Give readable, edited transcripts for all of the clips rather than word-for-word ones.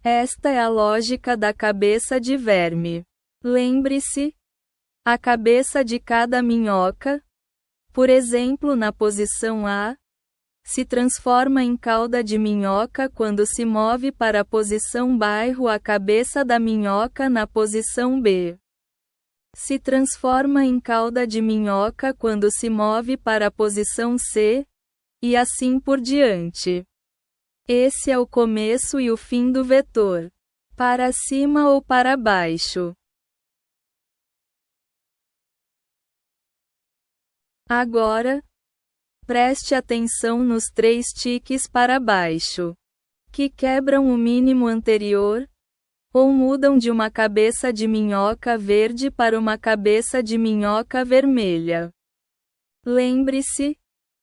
Esta é a lógica da cabeça de verme. Lembre-se, a cabeça de cada minhoca, por exemplo na posição A, se transforma em cauda de minhoca quando se move para a posição bairro. A cabeça da minhoca na posição B se transforma em cauda de minhoca quando se move para a posição C, e assim por diante. Esse é o começo e o fim do vetor. Para cima ou para baixo. Agora, preste atenção nos 3 tiques para baixo, que quebram o mínimo anterior, ou mudam de uma cabeça de minhoca verde para uma cabeça de minhoca vermelha. Lembre-se,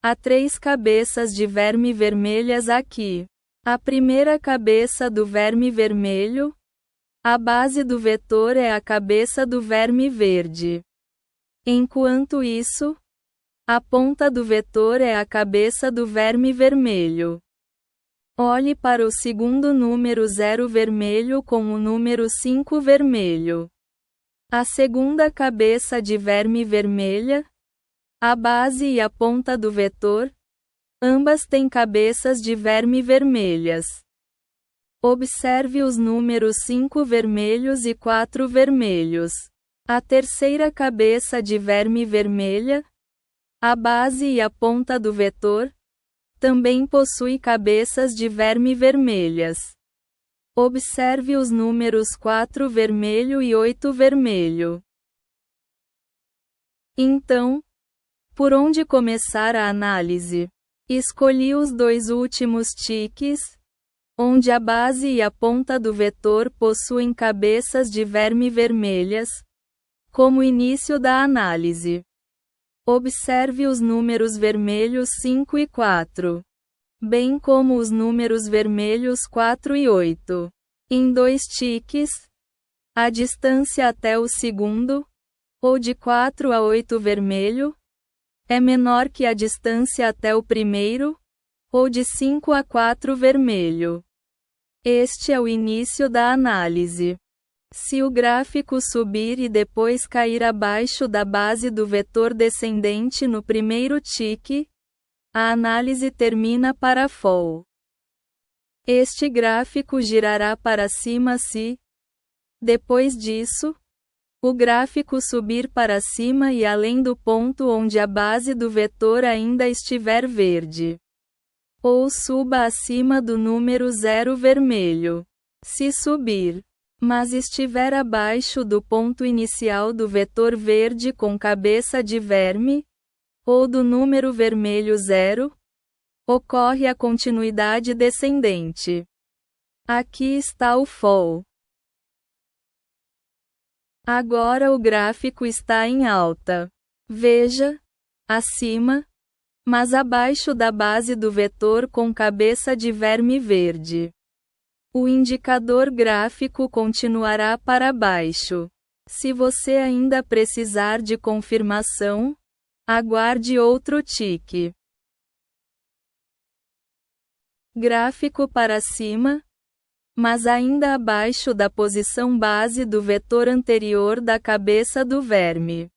há 3 cabeças de verme vermelhas aqui. A primeira cabeça do verme vermelho, a base do vetor é a cabeça do verme verde. Enquanto isso, a ponta do vetor é a cabeça do verme vermelho. Olhe para o segundo número 0 vermelho com o número 5 vermelho. A segunda cabeça de verme vermelha, a base e a ponta do vetor, ambas têm cabeças de verme vermelhas. Observe os números 5 vermelhos e 4 vermelhos. A terceira cabeça de verme vermelha, a base e a ponta do vetor, também possui cabeças de verme vermelhas. Observe os números 4 vermelho e 8 vermelho. Então, por onde começar a análise? Escolhi os 2 últimos tiques, onde a base e a ponta do vetor possuem cabeças de verme vermelhas, como início da análise. Observe os números vermelhos 5 e 4, bem como os números vermelhos 4 e 8. Em 2 tiques, a distância até o segundo, ou de 4 a 8 vermelho, é menor que a distância até o primeiro, ou de 5 a 4 vermelho. Este é o início da análise. Se o gráfico subir e depois cair abaixo da base do vetor descendente no primeiro tique, a análise termina para fall. Este gráfico girará para cima se, depois disso, o gráfico subir para cima e além do ponto onde a base do vetor ainda estiver verde. Ou suba acima do número 0 vermelho. Se subir, mas estiver abaixo do ponto inicial do vetor verde com cabeça de verme, ou do número vermelho 0, ocorre a continuidade descendente. Aqui está o fall. Agora o gráfico está em alta. Veja, acima, mas abaixo da base do vetor com cabeça de verme verde. O indicador gráfico continuará para baixo. Se você ainda precisar de confirmação, aguarde outro tique. Gráfico para cima, mas ainda abaixo da posição base do vetor anterior da cabeça do verme.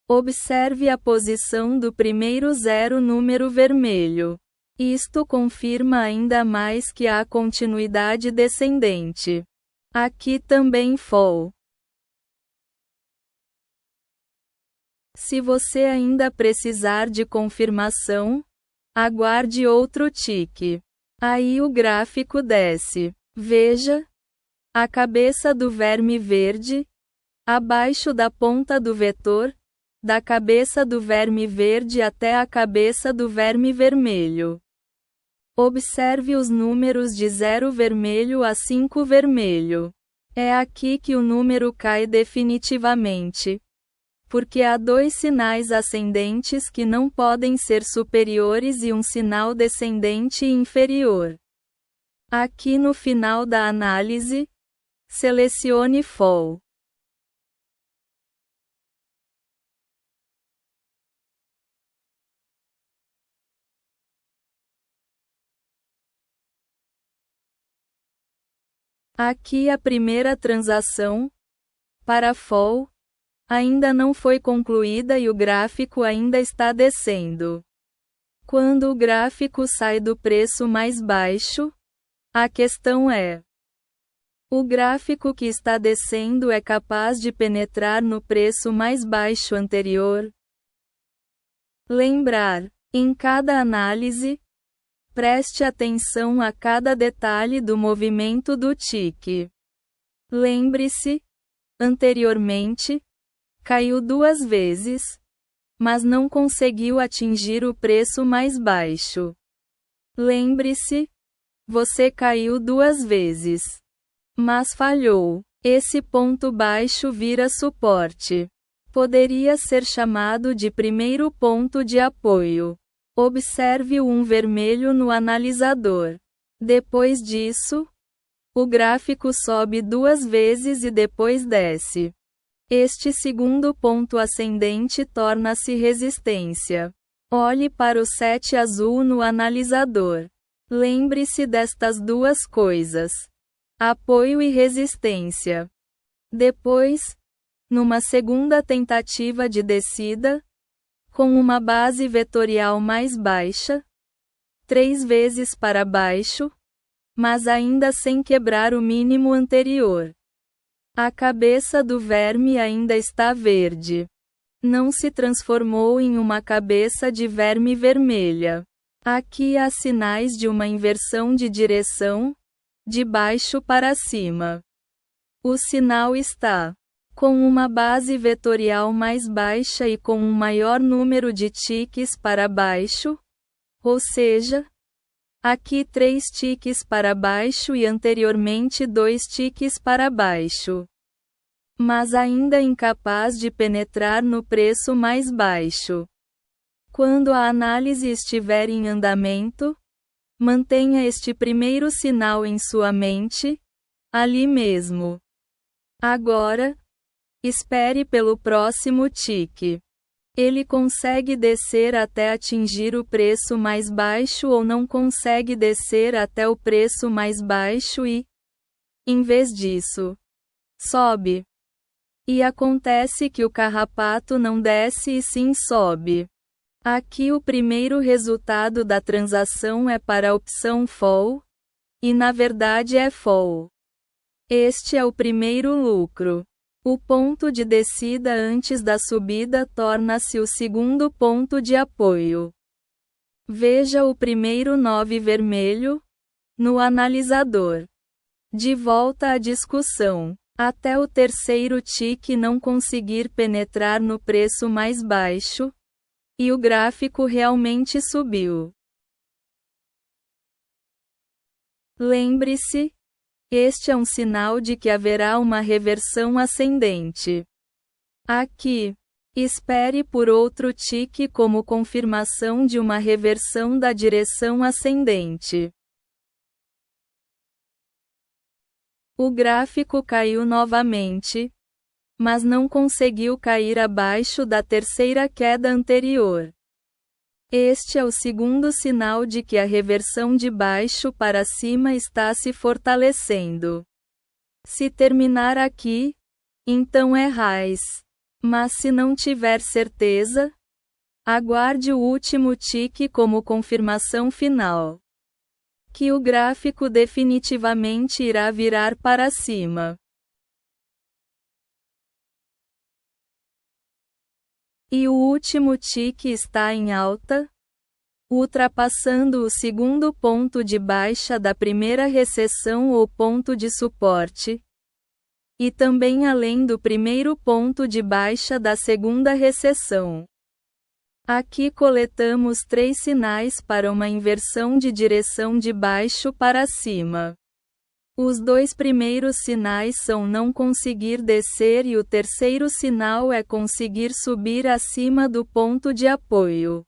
Observe a posição do primeiro 0 número vermelho. Isto confirma ainda mais que há continuidade descendente. Aqui também fall. Se você ainda precisar de confirmação, aguarde outro tique. Aí o gráfico desce. Veja, a cabeça do verme verde, abaixo da ponta do vetor, da cabeça do verme verde até a cabeça do verme vermelho. Observe os números de 0 vermelho a 5 vermelho. É aqui que o número cai definitivamente. Porque há 2 sinais ascendentes que não podem ser superiores e um sinal descendente inferior. Aqui no final da análise, selecione fall. Aqui a primeira transação, para FOL, ainda não foi concluída e o gráfico ainda está descendo. Quando o gráfico sai do preço mais baixo, a questão é: o gráfico que está descendo é capaz de penetrar no preço mais baixo anterior? Lembrar, em cada análise, preste atenção a cada detalhe do movimento do tique. Lembre-se, anteriormente, caiu 2 vezes, mas não conseguiu atingir o preço mais baixo. Lembre-se, você caiu 2 vezes, mas falhou. Esse ponto baixo vira suporte. Poderia ser chamado de primeiro ponto de apoio. Observe o 1 vermelho no analisador. Depois disso, o gráfico sobe 2 vezes e depois desce. Este segundo ponto ascendente torna-se resistência. Olhe para o 7 azul no analisador. Lembre-se destas 2 coisas: apoio e resistência. Depois, numa segunda tentativa de descida, com uma base vetorial mais baixa, 3 vezes para baixo, mas ainda sem quebrar o mínimo anterior. A cabeça do verme ainda está verde. Não se transformou em uma cabeça de verme vermelha. Aqui há sinais de uma inversão de direção, de baixo para cima. O sinal está com uma base vetorial mais baixa e com um maior número de tiques para baixo, ou seja, aqui 3 tiques para baixo e anteriormente 2 tiques para baixo. Mas ainda incapaz de penetrar no preço mais baixo. Quando a análise estiver em andamento, mantenha este primeiro sinal em sua mente, ali mesmo. Agora, espere pelo próximo tique. Ele consegue descer até atingir o preço mais baixo ou não consegue descer até o preço mais baixo e, em vez disso, sobe. E acontece que o carrapato não desce e sim sobe. Aqui o primeiro resultado da transação é para a opção FOL, e na verdade é FOL. Este é o primeiro lucro. O ponto de descida antes da subida torna-se o segundo ponto de apoio. Veja o primeiro 9 vermelho no analisador. De volta à discussão. Até o terceiro tique não conseguir penetrar no preço mais baixo, e o gráfico realmente subiu. Lembre-se, este é um sinal de que haverá uma reversão ascendente. Aqui, espere por outro tique como confirmação de uma reversão da direção ascendente. O gráfico caiu novamente, mas não conseguiu cair abaixo da terceira queda anterior. Este é o segundo sinal de que a reversão de baixo para cima está se fortalecendo. Se terminar aqui, então é raiz. Mas se não tiver certeza, aguarde o último tique como confirmação final. Que o gráfico definitivamente irá virar para cima. E o último tique está em alta, ultrapassando o segundo ponto de baixa da primeira recessão ou ponto de suporte, e também além do primeiro ponto de baixa da segunda recessão. Aqui coletamos 3 sinais para uma inversão de direção de baixo para cima. Os 2 primeiros sinais são não conseguir descer e o terceiro sinal é conseguir subir acima do ponto de apoio.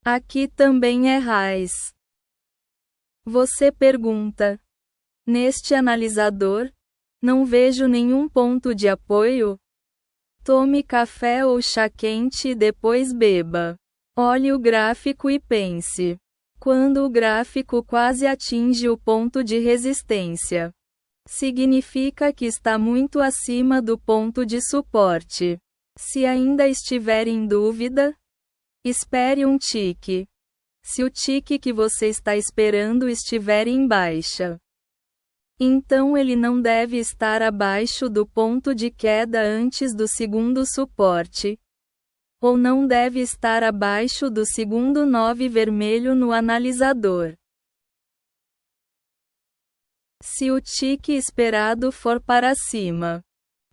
Aqui também é raiz. Você pergunta: neste analisador, não vejo nenhum ponto de apoio? Tome café ou chá quente e depois beba. Olhe o gráfico e pense. Quando o gráfico quase atinge o ponto de resistência, significa que está muito acima do ponto de suporte. Se ainda estiver em dúvida, espere um tique. Se o tique que você está esperando estiver em baixa, então ele não deve estar abaixo do ponto de queda antes do segundo suporte, ou não deve estar abaixo do segundo 9 vermelho no analisador. Se o tique esperado for para cima,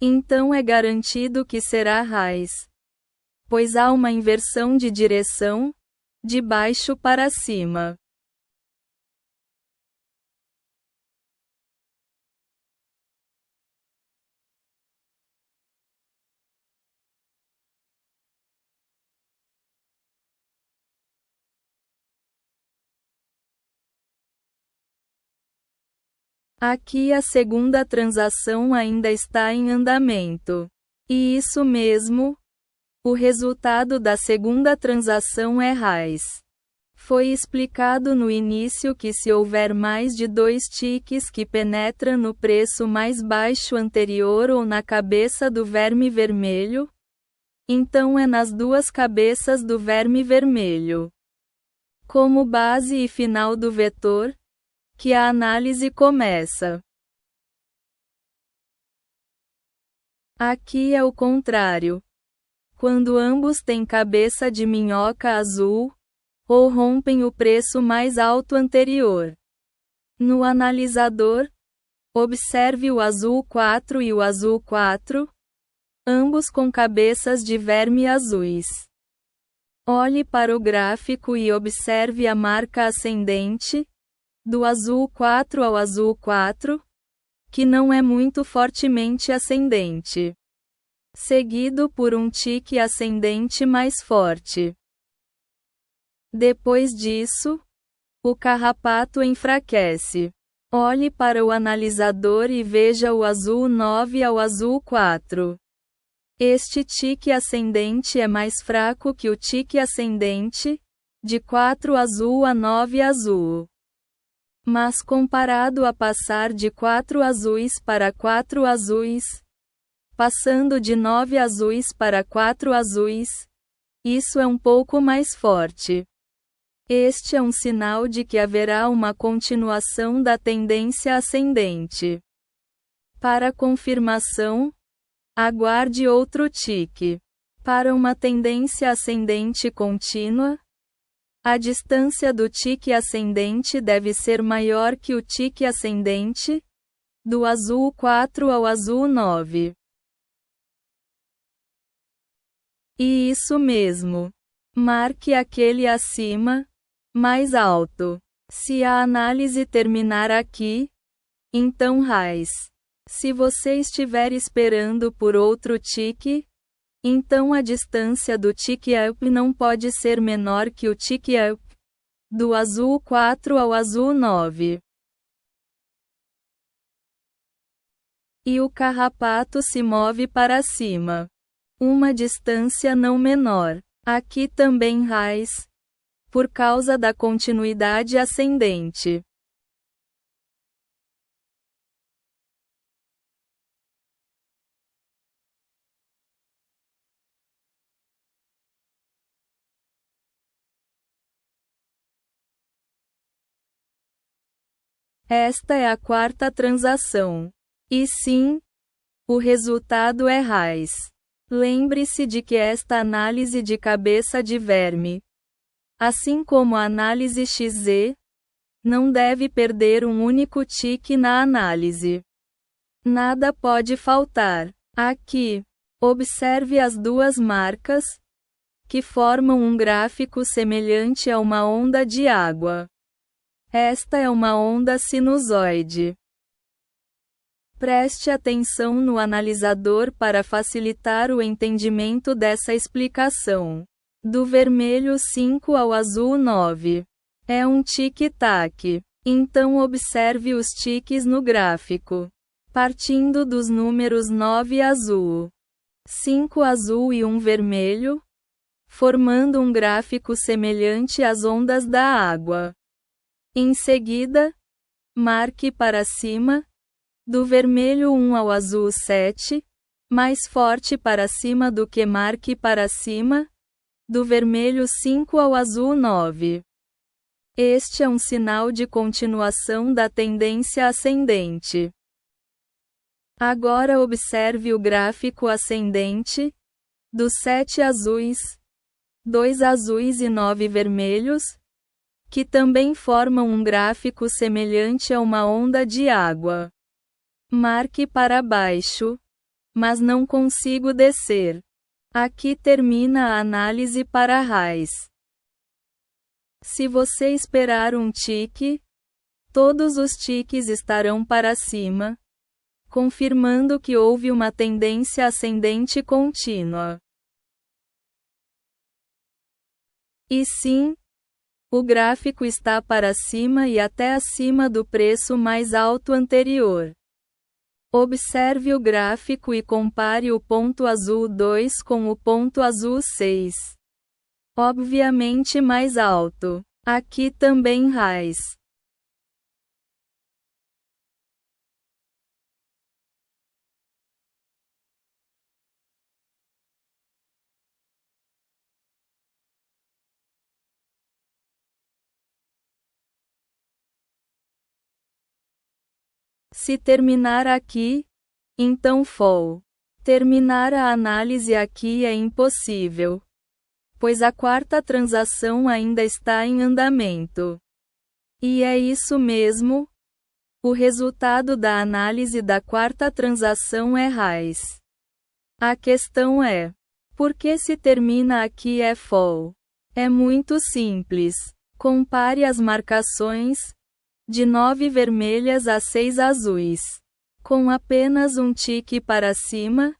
então é garantido que será raiz, pois há uma inversão de direção, de baixo para cima. Aqui a segunda transação ainda está em andamento. E isso mesmo, o resultado da segunda transação é raiz. Foi explicado no início que se houver mais de 2 tiques que penetram no preço mais baixo anterior ou na cabeça do verme vermelho, então é nas duas cabeças do verme vermelho, como base e final do vetor, que a análise começa. Aqui é o contrário. Quando ambos têm cabeça de minhoca azul, ou rompem o preço mais alto anterior. No analisador, observe o azul 4 e o azul 4, ambos com cabeças de verme azuis. Olhe para o gráfico e observe a marca ascendente, do azul 4 ao azul 4, que não é muito fortemente ascendente, seguido por um tique ascendente mais forte. Depois disso, o carrapato enfraquece. Olhe para o analisador e veja o azul 9 ao azul 4. Este tique ascendente é mais fraco que o tique ascendente, de 4 azul a 9 azul. Mas comparado a passar de 4 azuis para 4 azuis, passando de 9 azuis para 4 azuis, isso é um pouco mais forte. Este é um sinal de que haverá uma continuação da tendência ascendente. Para confirmação, aguarde outro tique. Para uma tendência ascendente contínua, a distância do tique ascendente deve ser maior que o tique ascendente, do azul 4 ao azul 9. E isso mesmo. Marque aquele acima, mais alto. Se a análise terminar aqui, então raiz. Se você estiver esperando por outro tique, então a distância do tique up não pode ser menor que o tique up, do azul 4 ao azul 9. E o carrapato se move para cima. Uma distância não menor. Aqui também raiz, por causa da continuidade ascendente. Esta é a quarta transação. E sim, o resultado é raiz. Lembre-se de que esta análise de cabeça de verme, assim como a análise XZ, não deve perder um único tique na análise. Nada pode faltar. Aqui, observe as duas marcas, que formam um gráfico semelhante a uma onda de água. Esta é uma onda sinusoide. Preste atenção no analisador para facilitar o entendimento dessa explicação. Do vermelho 5 ao azul 9. É um tique-tac. Então observe os tiques no gráfico. Partindo dos números 9 azul, 5 azul e 1 vermelho, formando um gráfico semelhante às ondas da água. Em seguida, marque para cima, Do vermelho 1 ao azul 7, mais forte para cima do que marque para cima. Do vermelho 5 ao azul 9. Este é um sinal de continuação da tendência ascendente. Agora observe o gráfico ascendente, dos 7 azuis, 2 azuis e 9 vermelhos, que também formam um gráfico semelhante a uma onda de água. Marque para baixo, mas não consigo descer. Aqui termina a análise para raiz. Se você esperar um tique, todos os tiques estarão para cima, confirmando que houve uma tendência ascendente contínua. E sim, o gráfico está para cima e até acima do preço mais alto anterior. Observe o gráfico e compare o ponto azul 2 com o ponto azul 6. Obviamente mais alto. Aqui também raiz. Se terminar aqui, então fall. Terminar a análise aqui é impossível, pois a quarta transação ainda está em andamento. E é isso mesmo. O resultado da análise da quarta transação é raiz. A questão é: por que se termina aqui é fall? É muito simples. Compare as marcações, de 9 vermelhas a 6 azuis. Com apenas um tique para cima,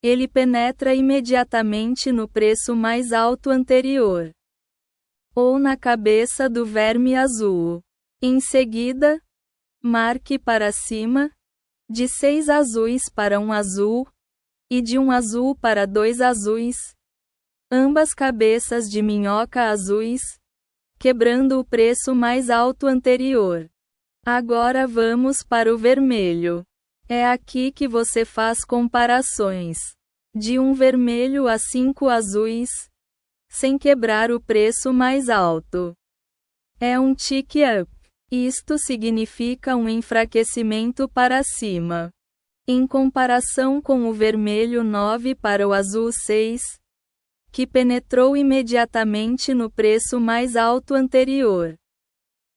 ele penetra imediatamente no preço mais alto anterior, ou na cabeça do verme azul. Em seguida, marque para cima, de 6 azuis para um azul, e de um azul para 2 azuis, ambas cabeças de minhoca azuis, quebrando o preço mais alto anterior. Agora vamos para o vermelho. É aqui que você faz comparações. De um vermelho a 5 azuis, sem quebrar o preço mais alto. É um tick up. Isto significa um enfraquecimento para cima. Em comparação com o vermelho 9 para o azul 6, que penetrou imediatamente no preço mais alto anterior.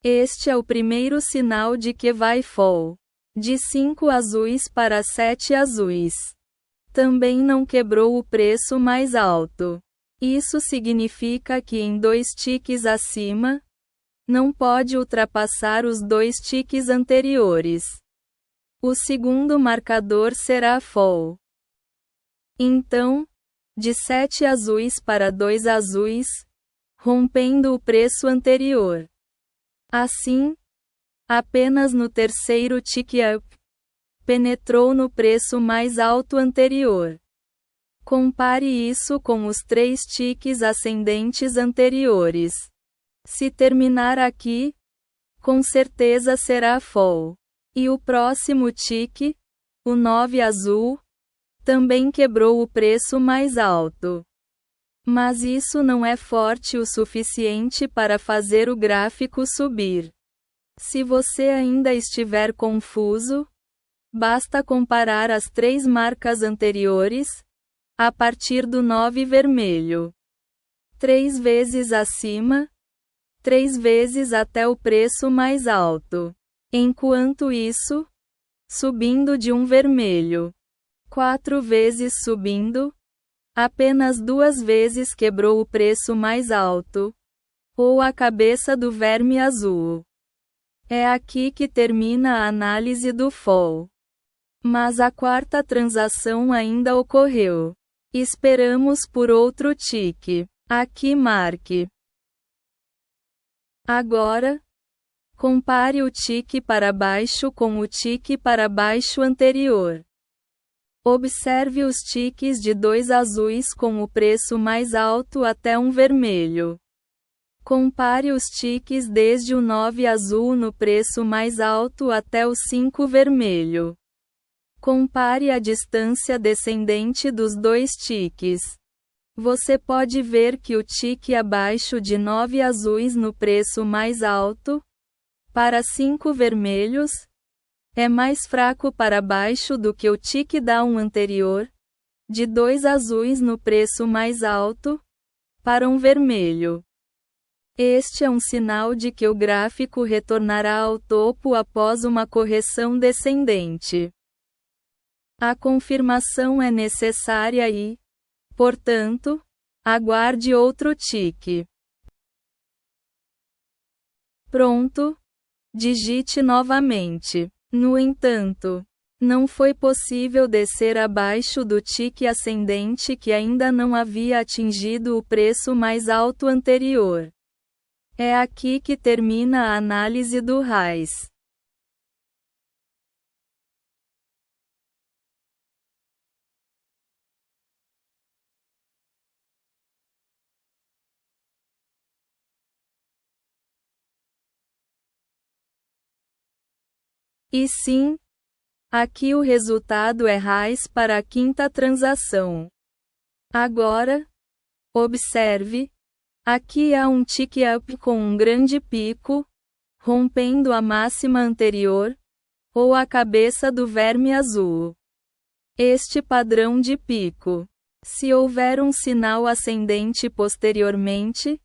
Este é o primeiro sinal de que vai fall. De 5 azuis para 7 azuis. Também não quebrou o preço mais alto. Isso significa que em 2 tiques acima, não pode ultrapassar os 2 tiques anteriores. O segundo marcador será fall. Então, de 7 azuis para 2 azuis, rompendo o preço anterior. Assim, apenas no terceiro tick up, penetrou no preço mais alto anterior. Compare isso com os 3 tiques ascendentes anteriores. Se terminar aqui, com certeza será fall. E o próximo tique, o 9 azul, também quebrou o preço mais alto. Mas isso não é forte o suficiente para fazer o gráfico subir. Se você ainda estiver confuso, basta comparar as 3 marcas anteriores, a partir do 9 vermelho. 3 vezes acima, 3 vezes até o preço mais alto. Enquanto isso, subindo de um vermelho. 4 vezes subindo, apenas 2 vezes quebrou o preço mais alto, ou a cabeça do verme azul. É aqui que termina a análise do fall. Mas a quarta transação ainda ocorreu. Esperamos por outro tique. Aqui marque. Agora, compare o tique para baixo com o tique para baixo anterior. Observe os tiques de 2 azuis com o preço mais alto até um vermelho. Compare os tiques desde o 9 azul no preço mais alto até o 5 vermelho. Compare a distância descendente dos dois tiques. Você pode ver que o tique abaixo de 9 azuis no preço mais alto, para 5 vermelhos, é mais fraco para baixo do que o tique da um anterior, de 2 azuis no preço mais alto, para um vermelho. Este é um sinal de que o gráfico retornará ao topo após uma correção descendente. A confirmação é necessária e, portanto, aguarde outro tique. Pronto. Digite novamente. No entanto, não foi possível descer abaixo do tique ascendente que ainda não havia atingido o preço mais alto anterior. É aqui que termina a análise do RAIS. E sim, aqui o resultado é RAIS para a quinta transação. Agora, observe, aqui há um tick-up com um grande pico, rompendo a máxima anterior, ou a cabeça do verme azul. Este padrão de pico, se houver um sinal ascendente posteriormente,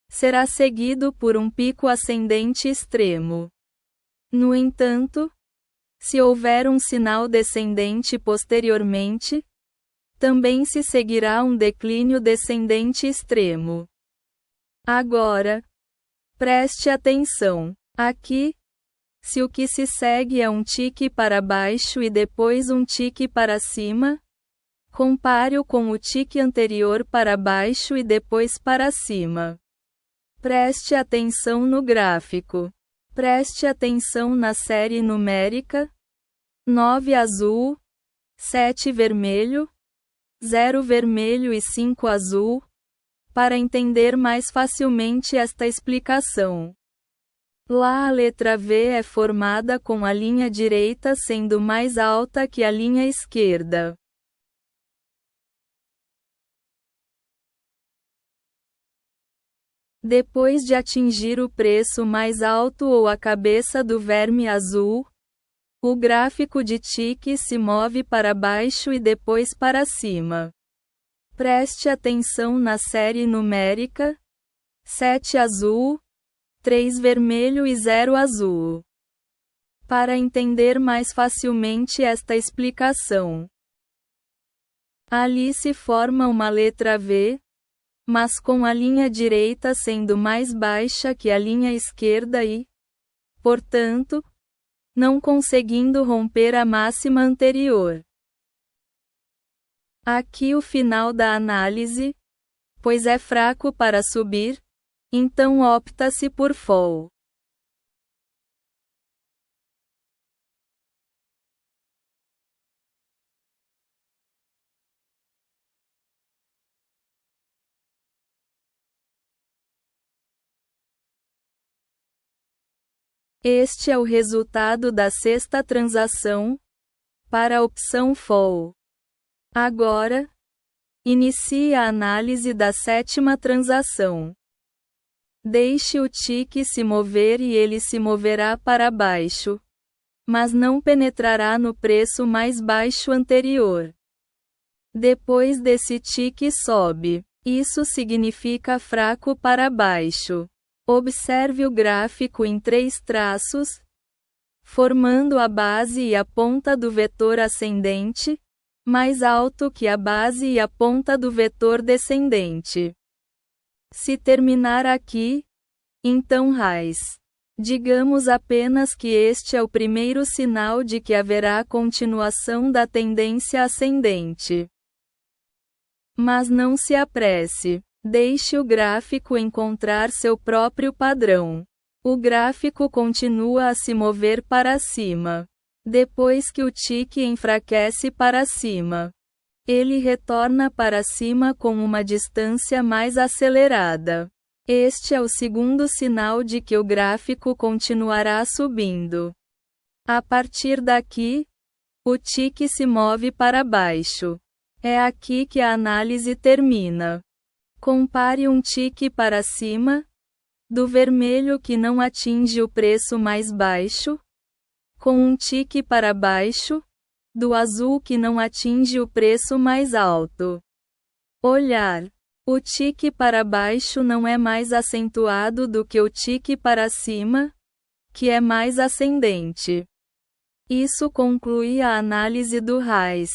será seguido por um pico ascendente extremo. No entanto, se houver um sinal descendente posteriormente, também se seguirá um declínio descendente extremo. Agora, preste atenção. Aqui, se o que se segue é um tique para baixo e depois um tique para cima, compare-o com o tique anterior para baixo e depois para cima. Preste atenção no gráfico. Preste atenção na série numérica: 9 azul, 7 vermelho, 0 vermelho e 5 azul, para entender mais facilmente esta explicação. Lá a letra V é formada com a linha direita sendo mais alta que a linha esquerda. Depois de atingir o preço mais alto ou a cabeça do verme azul, o gráfico de tique se move para baixo e depois para cima. Preste atenção na série numérica: 7 azul, 3 vermelho e 0 azul. Para entender mais facilmente esta explicação, ali se forma uma letra V, mas com a linha direita sendo mais baixa que a linha esquerda e, portanto, não conseguindo romper a máxima anterior. Aqui o final da análise, pois é fraco para subir, então opta-se por fall. Este é o resultado da sexta transação, para a opção fall. Agora, inicie a análise da sétima transação. Deixe o tique se mover e ele se moverá para baixo, mas não penetrará no preço mais baixo anterior. Depois desse tique sobe. Isso significa fraco para baixo. Observe o gráfico em 3 traços, formando a base e a ponta do vetor ascendente, mais alto que a base e a ponta do vetor descendente. Se terminar aqui, então RAIS. Digamos apenas que este é o primeiro sinal de que haverá continuação da tendência ascendente. Mas não se apresse. Deixe o gráfico encontrar seu próprio padrão. O gráfico continua a se mover para cima. Depois que o tique enfraquece para cima, ele retorna para cima com uma distância mais acelerada. Este é o segundo sinal de que o gráfico continuará subindo. A partir daqui, O tique se move para baixo. É aqui que a análise termina. Compare um tique para cima, do vermelho que não atinge o preço mais baixo, com um tique para baixo, do azul que não atinge o preço mais alto. Olhar. O tique para baixo não é mais acentuado do que o tique para cima, que é mais ascendente. Isso conclui a análise do RAIS.